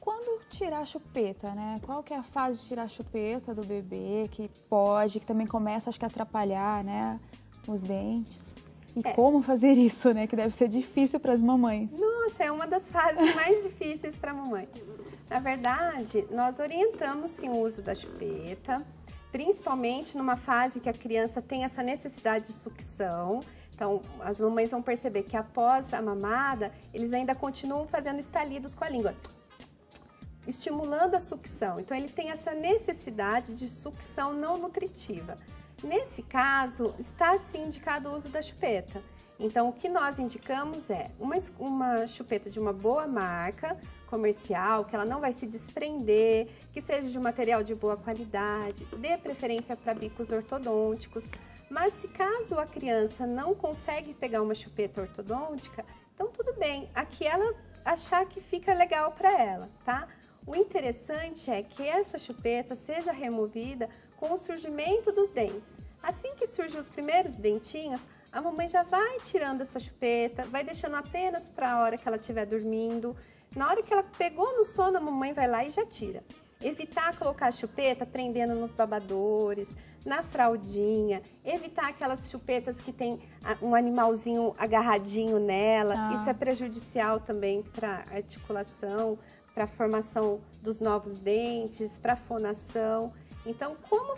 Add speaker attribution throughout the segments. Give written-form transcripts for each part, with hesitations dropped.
Speaker 1: quando tirar a chupeta, né? Qual que é a fase de tirar a chupeta do bebê, que pode, que também começa, acho que a atrapalhar, né, os dentes? E como fazer isso, né? Que deve ser difícil para as mamães.
Speaker 2: Nossa, é uma das fases mais difíceis para a mamãe. Na verdade, nós orientamos sim o uso da chupeta, principalmente numa fase que a criança tem essa necessidade de sucção. Então, as mamães vão perceber que após a mamada, eles ainda continuam fazendo estalidos com a língua, estimulando a sucção. Então, ele tem essa necessidade de sucção não nutritiva. Nesse caso, está sim indicado o uso da chupeta. Então, o que nós indicamos é uma chupeta de uma boa marca comercial, que ela não vai se desprender, que seja de um material de boa qualidade, dê preferência para bicos ortodônticos. Mas se caso a criança não consegue pegar uma chupeta ortodôntica, então tudo bem, aqui ela achar que fica legal para ela, tá? O interessante é que essa chupeta seja removida com o surgimento dos dentes. Assim que surgem os primeiros dentinhos, a mamãe já vai tirando essa chupeta, vai deixando apenas para a hora que ela estiver dormindo. Na hora que ela pegou no sono, a mamãe vai lá e já tira. Evitar colocar a chupeta prendendo nos babadores, na fraldinha, evitar aquelas chupetas que tem um animalzinho agarradinho nela. Isso é prejudicial também para a articulação, para a formação dos novos dentes, para a fonação. Então, como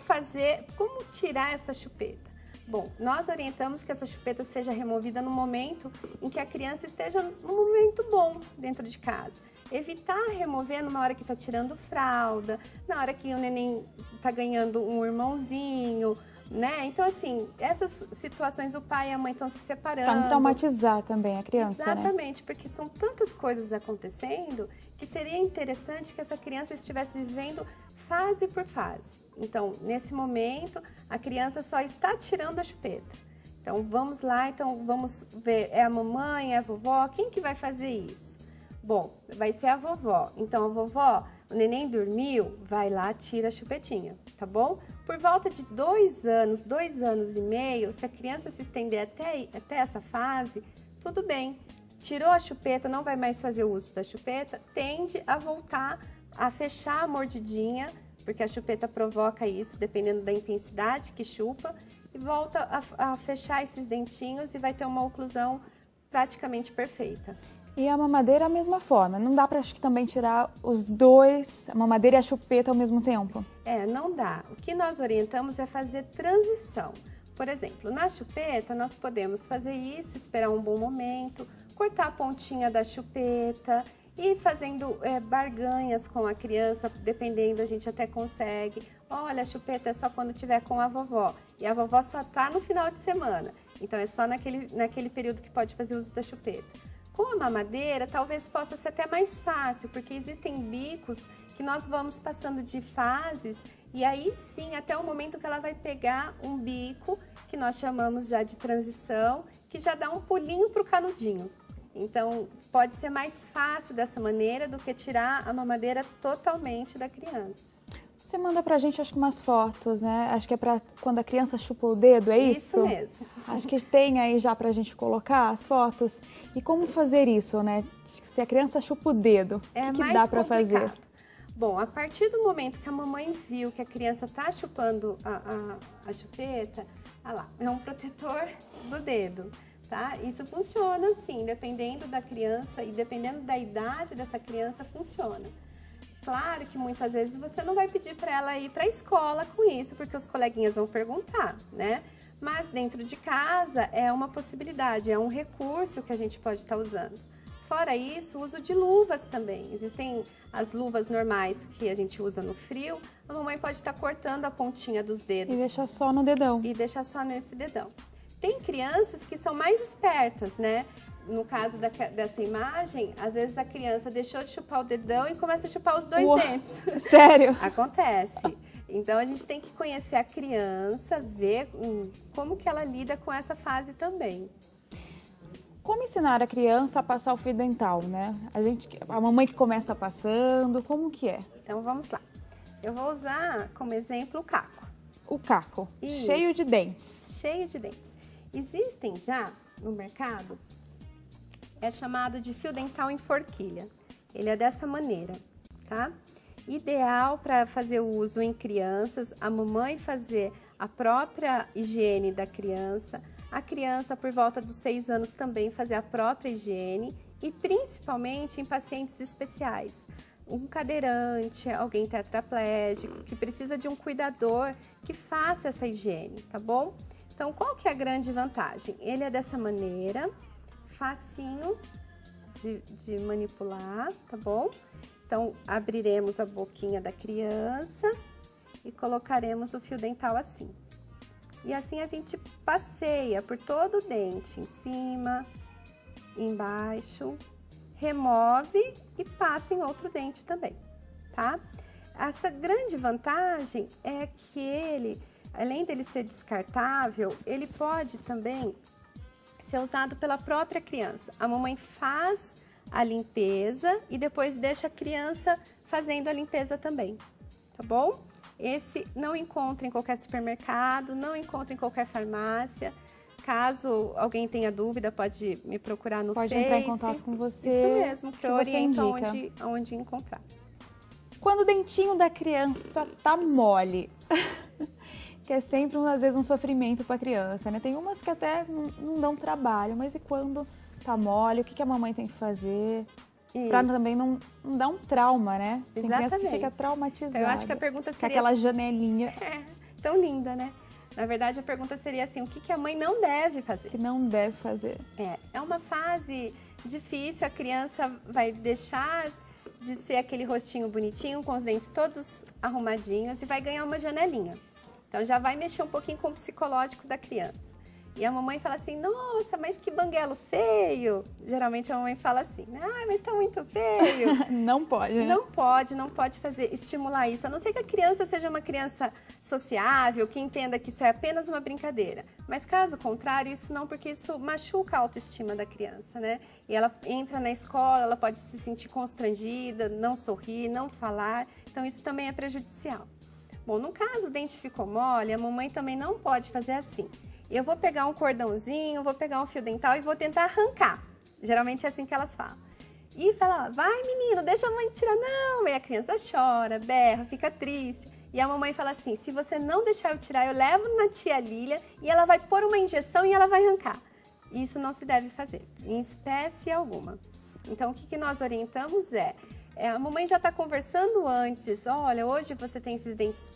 Speaker 2: tirar essa chupeta? Bom, nós orientamos que essa chupeta seja removida no momento em que a criança esteja num momento bom dentro de casa. Evitar remover numa hora que está tirando fralda, na hora que o neném está ganhando um irmãozinho, né? Então, assim, essas situações o pai e a mãe estão se separando.
Speaker 1: Para não traumatizar também a criança,
Speaker 2: Exatamente, né? Porque são tantas coisas acontecendo que seria interessante que essa criança estivesse vivendo fase por fase. Então, nesse momento, a criança só está tirando a chupeta. Então, vamos lá, vamos ver, é a mamãe, é a vovó, quem que vai fazer isso? Bom, vai ser a vovó. Então, a vovó, o neném dormiu, vai lá, tira a chupetinha, tá bom? Por volta de 2 anos, 2 anos e meio, se a criança se estender até essa fase, tudo bem. Tirou a chupeta, não vai mais fazer o uso da chupeta, tende a voltar a fechar a mordidinha, porque a chupeta provoca isso, dependendo da intensidade que chupa, e volta a fechar esses dentinhos e vai ter uma oclusão praticamente perfeita.
Speaker 1: E a mamadeira é a mesma forma, não dá para acho que também tirar os dois, a mamadeira e a chupeta ao mesmo tempo?
Speaker 2: Não dá. O que nós orientamos é fazer transição. Por exemplo, na chupeta nós podemos fazer isso, esperar um bom momento, cortar a pontinha da chupeta e fazendo barganhas com a criança, dependendo, a gente até consegue. Olha, a chupeta é só quando tiver com a vovó e a vovó só tá no final de semana, então é só naquele período que pode fazer uso da chupeta. Com a mamadeira, talvez possa ser até mais fácil, porque existem bicos que nós vamos passando de fases e aí sim, até o momento que ela vai pegar um bico, que nós chamamos já de transição, que já dá um pulinho para o canudinho. Então, pode ser mais fácil dessa maneira do que tirar a mamadeira totalmente da criança.
Speaker 1: Você manda pra gente, acho que umas fotos, né? Acho que é pra quando a criança chupa o dedo, é isso?
Speaker 2: Isso mesmo.
Speaker 1: Acho que tem aí já pra gente colocar as fotos. E como fazer isso, né? Se a criança chupa o dedo, o que dá pra fazer?
Speaker 2: Bom, a partir do momento que a mamãe viu que a criança tá chupando a chupeta, olha lá, é um protetor do dedo, tá? Isso funciona assim, dependendo da criança e dependendo da idade dessa criança, funciona. Claro que muitas vezes você não vai pedir para ela ir para a escola com isso, porque os coleguinhas vão perguntar, né? Mas dentro de casa é uma possibilidade, é um recurso que a gente pode estar usando. Fora isso, o uso de luvas também. Existem as luvas normais que a gente usa no frio, a mamãe pode estar cortando a pontinha dos dedos.
Speaker 1: E deixar só no dedão.
Speaker 2: E deixar só nesse dedão. Tem crianças que são mais espertas, né? No caso dessa imagem, às vezes a criança deixou de chupar o dedão e começa a chupar os dois dentes.
Speaker 1: Sério?
Speaker 2: Acontece. Então, a gente tem que conhecer a criança, ver como que ela lida com essa fase também.
Speaker 1: Como ensinar a criança a passar o fio dental, né? A mamãe que começa passando, como que é?
Speaker 2: Então, vamos lá. Eu vou usar como exemplo o caco.
Speaker 1: O caco,
Speaker 2: Isso.
Speaker 1: cheio de dentes.
Speaker 2: Cheio de dentes. Existem já no mercado, é chamado de fio dental em forquilha. Ele é dessa maneira, tá? Ideal para fazer o uso em crianças, a mamãe fazer a própria higiene da criança, a criança por volta dos 6 anos também fazer a própria higiene e principalmente em pacientes especiais. Um cadeirante, alguém tetraplégico, que precisa de um cuidador que faça essa higiene, tá bom? Então, qual que é a grande vantagem? Ele é dessa maneira, facinho de manipular, tá bom? Então, abriremos a boquinha da criança e colocaremos o fio dental assim. E assim a gente passeia por todo o dente, em cima, embaixo, remove e passa em outro dente também, tá? Essa grande vantagem é que ele, além dele ser descartável, ele pode também ser usado pela própria criança. A mamãe faz a limpeza e depois deixa a criança fazendo a limpeza também, tá bom? Esse não encontra em qualquer supermercado, não encontra em qualquer farmácia. Caso alguém tenha dúvida, pode me procurar no Face.
Speaker 1: Pode entrar em contato com você.
Speaker 2: Isso mesmo, que eu oriento
Speaker 1: indica.
Speaker 2: onde encontrar.
Speaker 1: Quando o dentinho da criança tá mole, que é sempre, às vezes, um sofrimento para a criança, né? Tem umas que até não dão trabalho, mas e quando tá mole, o que a mamãe tem que fazer? Para também não dar um trauma, né? Tem criança que fica traumatizada.
Speaker 2: Eu acho que a pergunta seria...
Speaker 1: aquela janelinha.
Speaker 2: Tão linda, né? Na verdade, a pergunta seria assim, o que a mãe não deve fazer?
Speaker 1: Que não deve fazer.
Speaker 2: É uma fase difícil, a criança vai deixar de ser aquele rostinho bonitinho, com os dentes todos arrumadinhos e vai ganhar uma janelinha. Então, já vai mexer um pouquinho com o psicológico da criança. E a mamãe fala assim, nossa, mas que banguelo feio. Geralmente a mamãe fala assim, ah, mas tá muito feio.
Speaker 1: Não pode, né?
Speaker 2: Não pode estimular isso. A não ser que a criança seja uma criança sociável, que entenda que isso é apenas uma brincadeira. Mas caso contrário, isso não, porque isso machuca a autoestima da criança, né? E ela entra na escola, ela pode se sentir constrangida, não sorrir, não falar. Então isso também é prejudicial. Bom, no caso o dente ficou mole, a mamãe também não pode fazer assim. Eu vou pegar um cordãozinho, vou pegar um fio dental e vou tentar arrancar. Geralmente é assim que elas falam. E fala, vai menino, deixa a mãe tirar. Não, aí a criança chora, berra, fica triste. E a mamãe fala assim, se você não deixar eu tirar, eu levo na tia Lília e ela vai pôr uma injeção e ela vai arrancar. Isso não se deve fazer, em espécie alguma. Então, o que nós orientamos a mamãe já está conversando antes, olha, hoje você tem esses dentes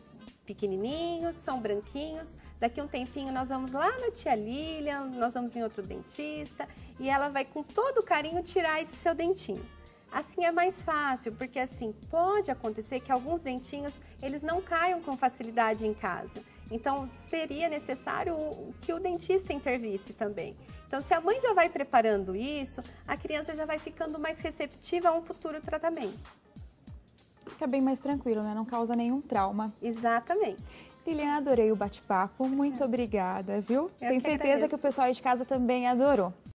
Speaker 2: pequenininhos, são branquinhos, daqui um tempinho nós vamos lá na tia Lilian, nós vamos em outro dentista e ela vai com todo carinho tirar esse seu dentinho. Assim é mais fácil, porque assim, pode acontecer que alguns dentinhos, eles não caiam com facilidade em casa. Então, seria necessário que o dentista intervisse também. Então, se a mãe já vai preparando isso, a criança já vai ficando mais receptiva a um futuro tratamento.
Speaker 1: Fica bem mais tranquilo, né? Não causa nenhum trauma.
Speaker 2: Exatamente.
Speaker 1: Lilian, adorei o bate-papo. Muito obrigada, viu? Tenho certeza que o pessoal de casa também adorou.